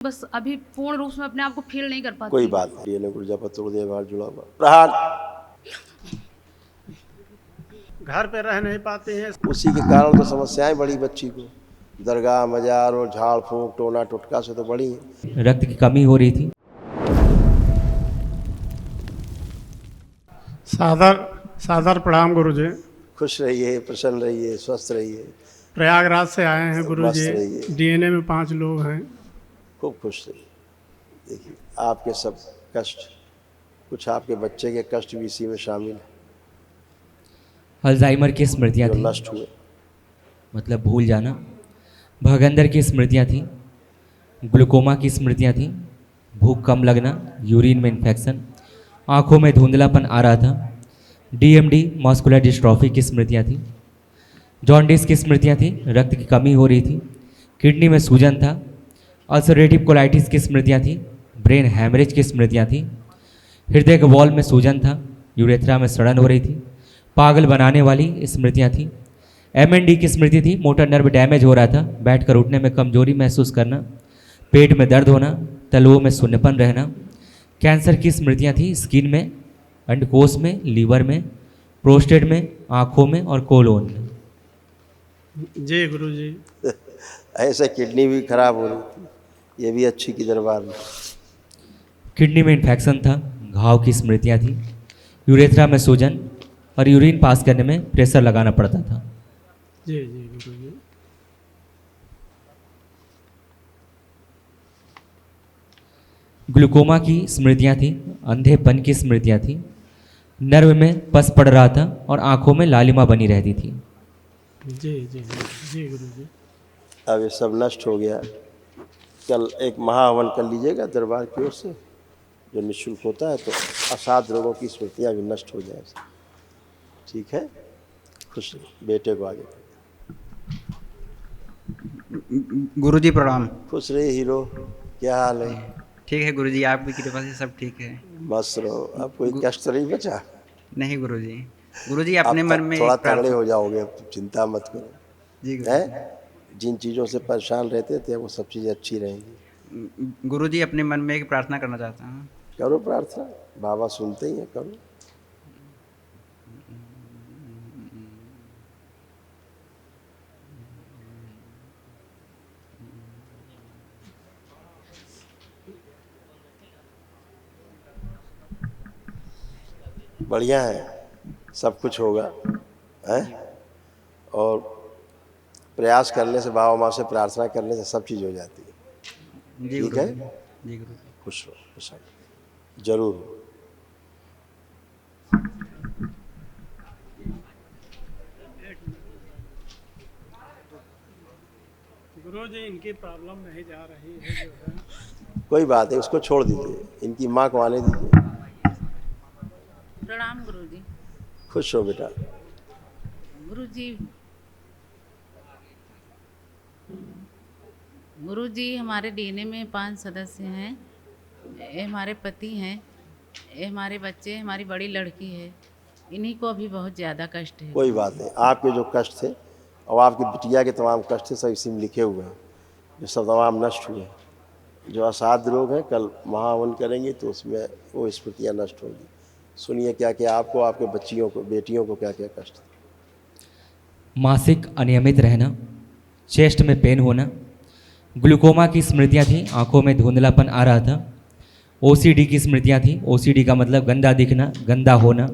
बस अभी पूर्ण रूप में अपने आप को फील नहीं कर पाती। कोई बात नहीं, ये ऊर्जा पत्र दे बाहर जुड़ा हुआ प्रहार। घर पे रह नहीं पाते हैं, उसी के कारण तो समस्याएं बढ़ी बच्ची को। दरगाह मजार और झाड़ फूंक टोना टुटका से तो बढ़ी है। रक्त की कमी हो रही थी। सादर प्रणाम गुरुजी। खुश रहिए, प्रसन्न रहिए, स्वस्थ रहिए, प्रयागराज से आए हैं गुरुजी। मस्त रहिए। डीएनए में 5 लोग हैं। खूब खुश रहिए। देखिए आपके सब कष्ट, कुछ आपके बच्चे के कष्ट भी इसी में शामिल है, अल्जाइमर की स्मृतियाँ जो थी, नष्ट हुए। मतलब भूल जाना। भगंदर की स्मृतियाँ थी, ग्लूकोमा की स्मृतियाँ थी, भूख कम लगना, यूरिन में इन्फेक्शन, आँखों में धुंधलापन आ रहा था, डीएमडी मस्कुलर डिस्ट्रॉफी की स्मृतियाँ थी, जॉन्डिस की स्मृतियाँ थी, रक्त की कमी हो रही थी, किडनी में सूजन था, अल्सरेटिव कोलाइटिस की स्मृतियाँ थी, ब्रेन हैमरेज की स्मृतियाँ थी, हृदय के वॉल में सूजन था, यूरेथ्रा में सड़न हो रही थी, पागल बनाने वाली स्मृतियाँ थी, एमएनडी की स्मृति थी, मोटर नर्व डैमेज हो रहा था, बैठकर उठने में कमजोरी महसूस करना, पेट में दर्द होना, तलवों में शून्यपन रहना, कैंसर की स्मृतियाँ थी, स्किन में, अंडकोश में, लीवर में, प्रोस्टेट में, आँखों में और कोलोन में। जी गुरुजी। ऐसे किडनी भी खराब हो रही थी, ये भी अच्छी की दरबार में। किडनी में इन्फेक्शन था, घाव की स्मृतियाँ थी, यूरेथ्रा में सूजन और यूरिन पास करने में प्रेशर लगाना पड़ता था। जी जी गुरुजी। ग्लूकोमा की स्मृतियाँ थी, अंधेपन की स्मृतियाँ थी, नर्व में पस पड़ रहा था और आंखों में लालिमा बनी रहती थी। जी जी जी गुरुजी। अब ये सब नष्ट हो गया। कल एक महाहवन कर लीजिएगा दरबार की ओर से, जो निःशुल्क होता है, तो असाध रोगों की स्मृतियाँ भी नष्ट हो जाए। ठीक है, खुश रहिए। बेटे को आगे गुरुजी प्रणाम। खुश रहिए हीरो। क्या हाल है? ठीक है गुरुजी, आपकी कृपा से सब ठीक है। मस्त रहो। अब कोई कष्ट तो नहीं बचा? नहीं गुरुजी। गुरुजी अपने अब मन तक में थोड़ा एक प्रार्थना। तगड़े हो जाओगे, अब चिंता मत करो। जी है, गुरुजी। जिन चीज़ों से परेशान रहते थे वो सब चीज़ें अच्छी रहेंगी। गुरुजी अपने मन में एक प्रार्थना करना चाहता हूँ। करो प्रार्थना, बाबा सुनते ही हैं, करो। बढ़िया है, सब कुछ होगा है। और प्रयास करने से, बाबा माँ से प्रार्थना करने से सब चीज़ हो जाती है। जी ठीक है, जी गुरुजी। खुश रहो, खुश रहो, जरूर हो। गुरुजी इनकी प्रॉब्लम नहीं जा रही है जो है। कोई बात है, उसको छोड़ दीजिए, इनकी माँ को आने दीजिए। प्रणाम गुरुजी। खुश हो बेटा। गुरुजी हमारे डीएनए में 5 सदस्य हैं। ये हमारे पति हैं, ये हमारे बच्चे, हमारी बड़ी लड़की है। इन्हीं को अभी बहुत ज़्यादा कष्ट है। कोई बात नहीं, आपके जो कष्ट थे और आपकी बिटिया के तमाम कष्ट थे, सब इसी में लिखे हुए हैं, जो सब तमाम नष्ट हुए। जो असाध्य रोग हैं, कल महाहवन करेंगे तो उसमें वो स्मृतियाँ नष्ट होंगी। सुनिए क्या क्या आपको, आपके बच्चियों को, बेटियों को क्या क्या कष्ट थे। मासिक अनियमित रहना, चेस्ट में पेन होना, ग्लूकोमा की स्मृतियाँ थी, आंखों में धुंधलापन आ रहा था, ओसीडी की स्मृतियाँ थी, ओसीडी का मतलब गंदा दिखना, गंदा होना,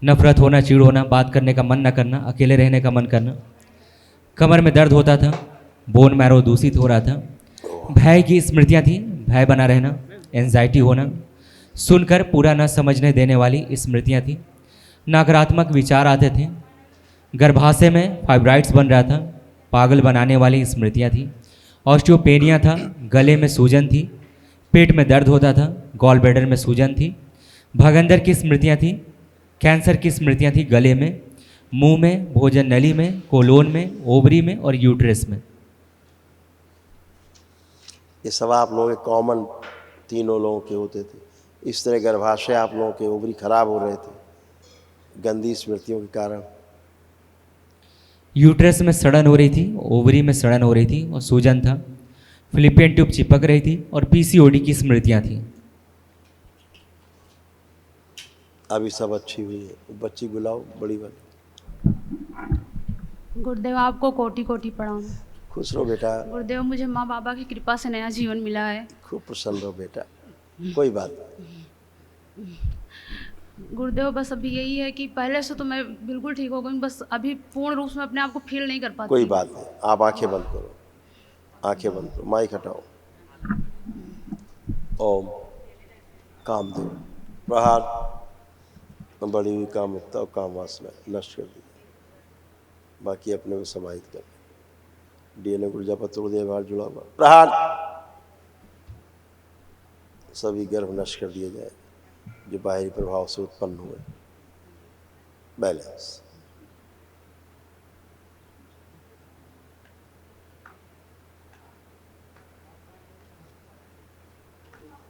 नफरत होना, चिड़ होना, बात करने का मन न करना, अकेले रहने का मन करना, कमर में दर्द होता था, बोन मैरो दूषित हो रहा था, भय की स्मृतियाँ थी, भय बना रहना, एंजाइटी होना, सुनकर पूरा न समझने देने वाली स्मृतियाँ थी, नकारात्मक विचार आते थे, गर्भाशय में फाइब्राइड्स बन रहा था, पागल बनाने वाली स्मृतियाँ थी, ऑस्टियोपेनिया था, गले में सूजन थी, पेट में दर्द होता था, गॉल ब्लैडर में सूजन थी, भगंदर की स्मृतियाँ थी, कैंसर की स्मृतियाँ थी, गले में, मुंह में, भोजन नली में, कोलोन में, ओवरी में और यूट्रस में। ये सब आप लोगों के कॉमन तीनों लोगों के होते थे। इस तरह गर्भाशय आप लोगों के ओवरी खराब हो रहे थे गंदी स्मृतियों के कारण। यूट्रस में सड़न हो रही थी, ओवरी में सड़न हो रही थी और सूजन था, फिलिपियन ट्यूब चिपक रही थी और पीसीओडी की स्मृतियां थी। अभी सब अच्छी हुई है। बच्ची बुलाओ बड़ी वाली। गुरुदेव आपको कोटि कोटि प्रणाम। खुश रहो बेटा, गुरुदेव मुझे माँ बाबा की कृपा से नया जीवन मिला है। खूब प्रसन्न रहो बेटा, कोई बात नहीं। गुरुदेव बस अभी यही है कि पहले से तो मैं बिल्कुल ठीक हो गई, बस अभी पूर्ण रूप में अपने आप को फील नहीं कर पाती। कोई बात नहीं, आप आंखें बंद करो, आंखें बंद करो, माइक हटाओ। ओम कामदेव प्रहार। बड़ी हुई काम मुक्ता और काम वासना नष्ट कर दी, बाकी अपने में समाहित कर। डीएनए ऊर्जा पत्र व्यवहार जुड़ा हुआ प्रहार, सभी गर्भ नष्ट कर दिए जाए जो बाहरी प्रभाव से उत्पन्न हुए। बैलेंस।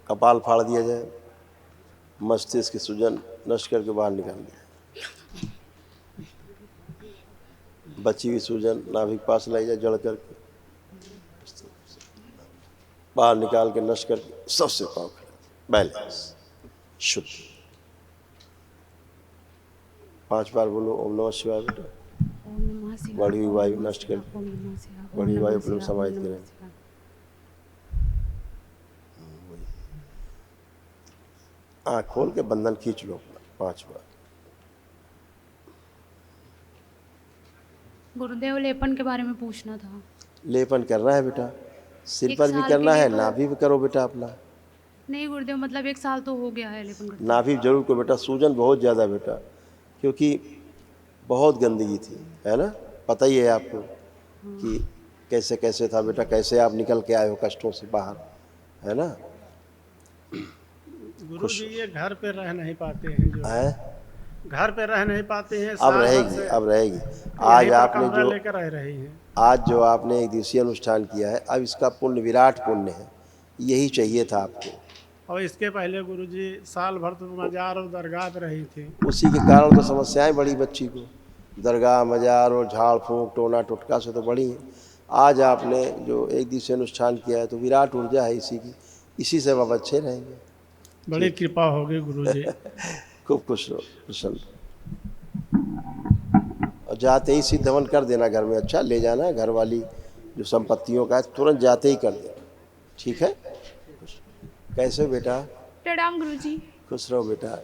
कपाल फाड़ दिया जाए, मस्तिष्क की सूजन नष्ट करके बाहर निकाल दिया। बची हुई सूजन नाभिक पास लाई जाए, जड़ करके बाहर निकाल के नष्ट करके सबसे पाँव खड़े। बैलेंस शुद्ध। 5 बार बोलो ओम नमः शिवाय बेटा। ओम नमः शिवाय। बढ़ी हुई वायु नष्ट कर, ओम नमः शिवाय। ओम बढ़ी नमः वायु अपने शिवाय। समाहित ओम नमः करें। शिवाय। आँख खोल के बंधन खींच लो अपना 5 बार। गुरुदेव लेपन के बारे में पूछना था। लेपन करना है बेटा, सिर 1 पर भी साल करना के लिए है, तो- नाभि भी करो बेटा अपना। नहीं गुरुदेव, मतलब 1 साल तो हो गया है लेपन करते। नाभि जरूर करो बेटा, सूजन बहुत ज़्यादा बेटा, क्योंकि बहुत गंदगी थी, है ना। पता ही है आपको कि कैसे कैसे था बेटा, कैसे आप निकल के आए हो कष्टों से बाहर, है ना। गुरु जी ये घर पे रह नहीं पाते हैं, जो है घर पे रह नहीं पाते हैं। अब साल भर रहेगी, से अब रहेगी। यहीं आज पर आपने कमरा जो लेकर रह रही हैं। आज जो आपने एक दिवसीय अनुष्ठान किया है, अब इसका पुण्य विराट पुण्य है, यही चाहिए था आपको। और इसके पहले गुरु जी साल भर तो मजार और दरगाह पे रही थी। उसी के कारण तो समस्याएं बढ़ी बच्ची को, दरगाह मजार और झाड़ फूंक टोना टुटका से तो बढ़ी हैं। आज आपने जो एक दिवसीय अनुष्ठान किया है तो विराट ऊर्जा है इसी की, इसी से अब अच्छे रहेंगे। बड़ी कृपा होगी गुरु जी। खूब खुश रहो, प्रसन्न रहो। और जाते ही सिद्ध हवन कर देना घर में, अच्छा ले जाना, घर वाली जो संपत्तियों का है तुरंत जाते ही कर देना, ठीक है। कैसे हो बेटा? प्रणाम गुरुजी। खुश रहो बेटा।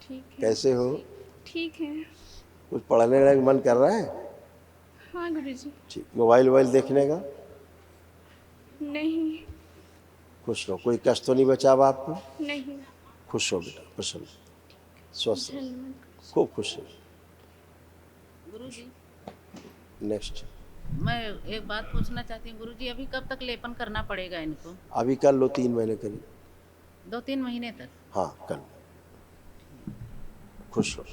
ठीक है। कैसे हो? ठीक है। कुछ पढ़ने का मन कर रहा है? हाँ गुरुजी। ठीक। मोबाइल वोबाइल देखने का? नहीं। खुश रहो, कोई कष्ट तो नहीं बचा अब आपको? नहीं। खुश रहो बेटा, प्रसन्न, स्वस्थ रहो, धन्यवाद। खूब खुश रहो। गुरुजी नेक्स्ट। मैं एक बात पूछना चाहती हूँ गुरुजी, अभी कब तक लेपन करना पड़ेगा इनको? अभी कर लो 3 महीने करीब। 2-3 महीने तक? हाँ कर लो। खुश रहो।